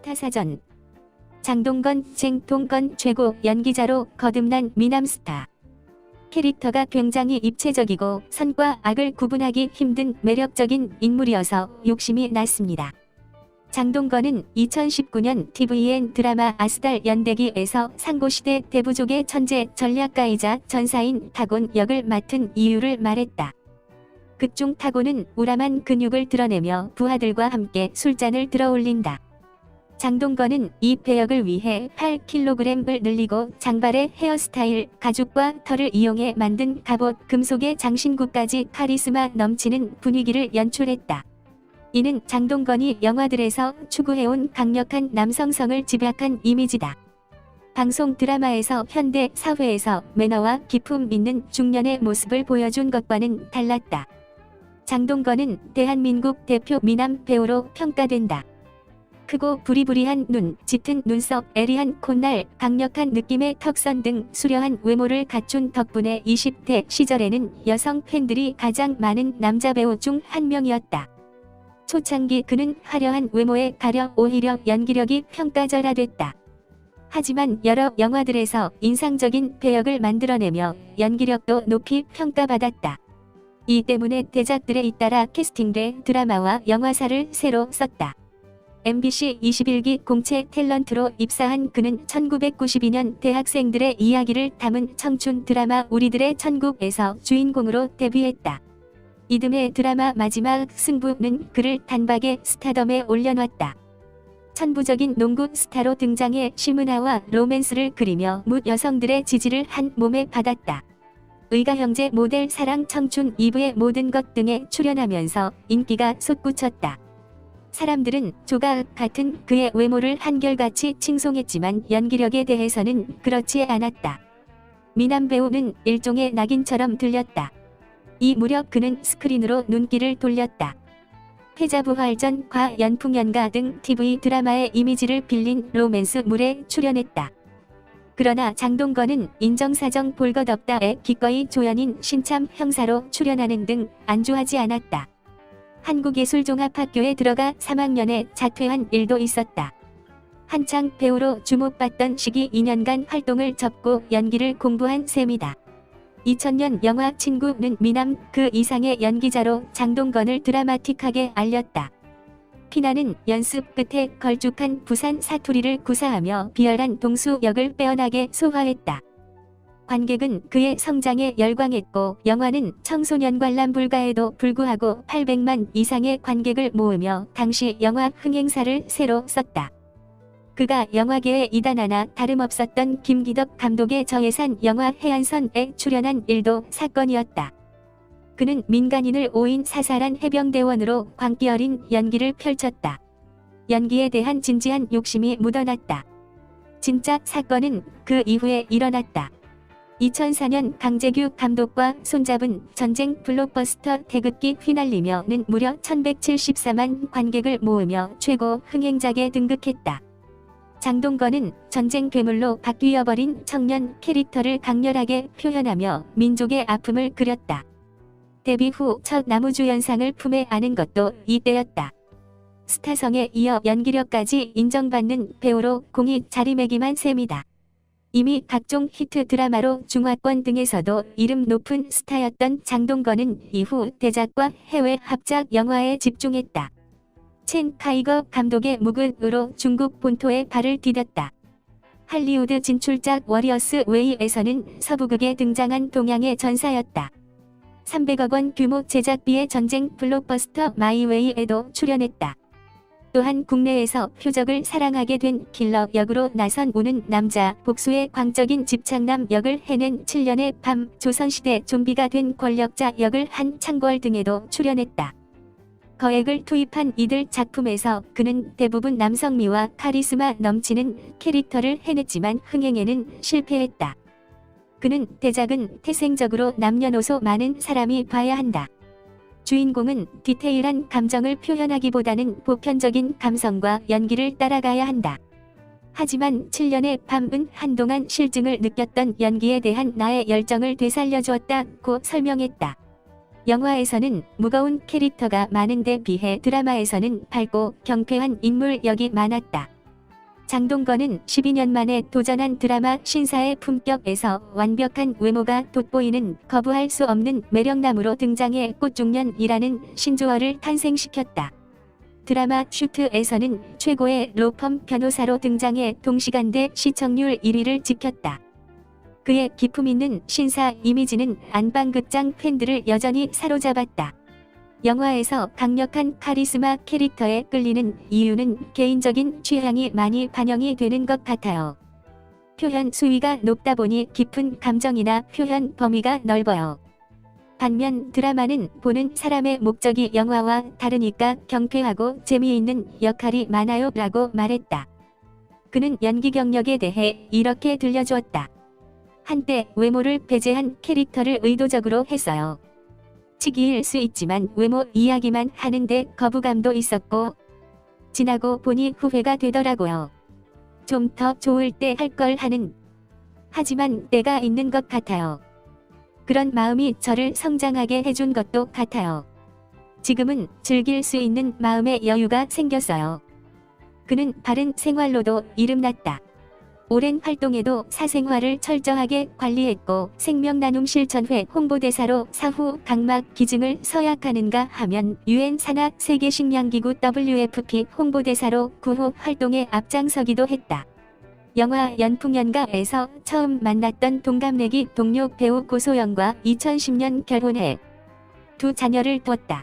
스타사전. 장동건, 쟁동건 최고 연기자로 거듭난 미남스타. 캐릭터가 굉장히 입체적이고 선과 악을 구분하기 힘든 매력적인 인물이어서 욕심이 났습니다. 장동건은 2019년 tvN 드라마 아스달 연대기에서 상고시대 대부족의 천재 전략가이자 전사인 타곤 역을 맡은 이유를 말했다. 극중 타곤은 우람한 근육을 드러내며 부하들과 함께 술잔을 들어올린다. 장동건은 이 배역을 위해 8kg을 늘리고 장발의 헤어스타일, 가죽과 털을 이용해 만든 갑옷, 금속의 장신구까지 카리스마 넘치는 분위기를 연출했다. 이는 장동건이 영화들에서 추구해온 강력한 남성성을 집약한 이미지다. 방송 드라마에서 현대 사회에서 매너와 기품 있는 중년의 모습을 보여준 것과는 달랐다. 장동건은 대한민국 대표 미남 배우로 평가된다. 크고 부리부리한 눈, 짙은 눈썹, 애리한 콧날, 강력한 느낌의 턱선 등 수려한 외모를 갖춘 덕분에 20대 시절에는 여성 팬들이 가장 많은 남자 배우 중 한 명이었다. 초창기 그는 화려한 외모에 가려 오히려 연기력이 평가절하됐다. 하지만 여러 영화들에서 인상적인 배역을 만들어내며 연기력도 높이 평가받았다. 이 때문에 대작들에 잇따라 캐스팅돼 드라마와 영화사를 새로 썼다. MBC 21기 공채 탤런트로 입사한 그는 1992년 대학생들의 이야기를 담은 청춘 드라마 우리들의 천국에서 주인공으로 데뷔했다. 이듬해 드라마 마지막 승부는 그를 단박에 스타덤에 올려놨다. 천부적인 농구 스타로 등장해 시문화와 로맨스를 그리며 묻 여성들의 지지를 한 몸에 받았다. 의가형제 모델 사랑 청춘 2부의 모든 것 등에 출연하면서 인기가 솟구쳤다. 사람들은 조각 같은 그의 외모를 한결같이 칭송했지만 연기력에 대해서는 그렇지 않았다. 미남 배우는 일종의 낙인처럼 들렸다. 이 무렵 그는 스크린으로 눈길을 돌렸다. 패자부활전, 과연풍연가 등 TV 드라마의 이미지를 빌린 로맨스물에 출연했다. 그러나 장동건은 인정사정 볼것없다에 기꺼이 조연인 신참 형사로 출연하는 등 안주하지 않았다. 한국예술종합학교에 들어가 3학년에 자퇴한 일도 있었다. 한창 배우로 주목받던 시기 2년간 활동을 접고 연기를 공부한 셈이다. 2000년 영화 친구는 미남 그 이상의 연기자로 장동건을 드라마틱하게 알렸다. 피나는 연습 끝에 걸쭉한 부산 사투리를 구사하며 비열한 동수 역을 빼어나게 소화했다. 관객은 그의 성장에 열광했고 영화는 청소년 관람 불가에도 불구하고 800만 이상의 관객을 모으며 당시 영화 흥행사를 새로 썼다. 그가 영화계에 이단 하나 다름없었던 김기덕 감독의 저예산 영화 해안선에 출연한 일도 사건이었다. 그는 민간인을 오인 사살한 해병대원으로 광기 어린 연기를 펼쳤다. 연기에 대한 진지한 욕심이 묻어났다. 진짜 사건은 그 이후에 일어났다. 2004년 강재규 감독과 손잡은 전쟁 블록버스터 태극기 휘날리며는 무려 1174만 관객을 모으며 최고 흥행작에 등극했다. 장동건은 전쟁 괴물로 바뀌어버린 청년 캐릭터를 강렬하게 표현하며 민족의 아픔을 그렸다. 데뷔 후 첫 나무주연상을 품에 안은 것도 이때였다. 스타성에 이어 연기력까지 인정받는 배우로 공이 자리매김한 셈이다. 이미 각종 히트 드라마로 중화권 등에서도 이름 높은 스타였던 장동건은 이후 대작과 해외 합작 영화에 집중했다. 첸 카이거 감독의 무극으로 중국 본토에 발을 디뎠다. 할리우드 진출작 워리어스 웨이에서는 서부극에 등장한 동양의 전사였다. 300억 원 규모 제작비의 전쟁 블록버스터 마이웨이에도 출연했다. 또한 국내에서 표적을 사랑하게 된 킬러 역으로 나선 우는 남자 복수의 광적인 집착남 역을 해낸 7년의 밤, 조선시대 좀비가 된 권력자 역을 한 창궐 등에도 출연했다. 거액을 투입한 이들 작품에서 그는 대부분 남성미와 카리스마 넘치는 캐릭터를 해냈지만 흥행에는 실패했다. 그는 대작은 태생적으로 남녀노소 많은 사람이 봐야 한다. 주인공은 디테일한 감정을 표현하기보다는 보편적인 감성과 연기를 따라가야 한다. 하지만 7년의 밤은 한동안 실증을 느꼈던 연기에 대한 나의 열정을 되살려주었다고 설명했다. 영화에서는 무거운 캐릭터가 많은데 비해 드라마에서는 밝고 경쾌한 인물 역이 많았다. 장동건은 12년 만에 도전한 드라마 신사의 품격에서 완벽한 외모가 돋보이는 거부할 수 없는 매력남으로 등장해 꽃중년이라는 신조어를 탄생시켰다. 드라마 슈트에서는 최고의 로펌 변호사로 등장해 동시간대 시청률 1위를 지켰다. 그의 기품 있는 신사 이미지는 안방극장 팬들을 여전히 사로잡았다. 영화에서 강력한 카리스마 캐릭터에 끌리는 이유는 개인적인 취향이 많이 반영이 되는 것 같아요. 표현 수위가 높다 보니 깊은 감정이나 표현 범위가 넓어요. 반면 드라마는 보는 사람의 목적이 영화와 다르니까 경쾌하고 재미있는 역할이 많아요 라고 말했다. 그는 연기 경력에 대해 이렇게 들려주었다. 한때 외모를 배제한 캐릭터를 의도적으로 했어요. 치기일 수 있지만 외모 이야기만 하는데 거부감도 있었고 지나고 보니 후회가 되더라고요. 좀 더 좋을 때 할 걸 하는. 하지만 때가 있는 것 같아요. 그런 마음이 저를 성장하게 해준 것도 같아요. 지금은 즐길 수 있는 마음의 여유가 생겼어요. 그는 바른 생활로도 이름났다. 오랜 활동에도 사생활을 철저하게 관리했고 생명나눔실천회 홍보대사로 사후 각막 기증을 서약하는가 하면 UN 산하 세계식량기구 WFP 홍보대사로 구호 활동에 앞장서기도 했다. 영화 연풍연가에서 처음 만났던 동갑내기 동료 배우 고소영과 2010년 결혼해 두 자녀를 뒀다.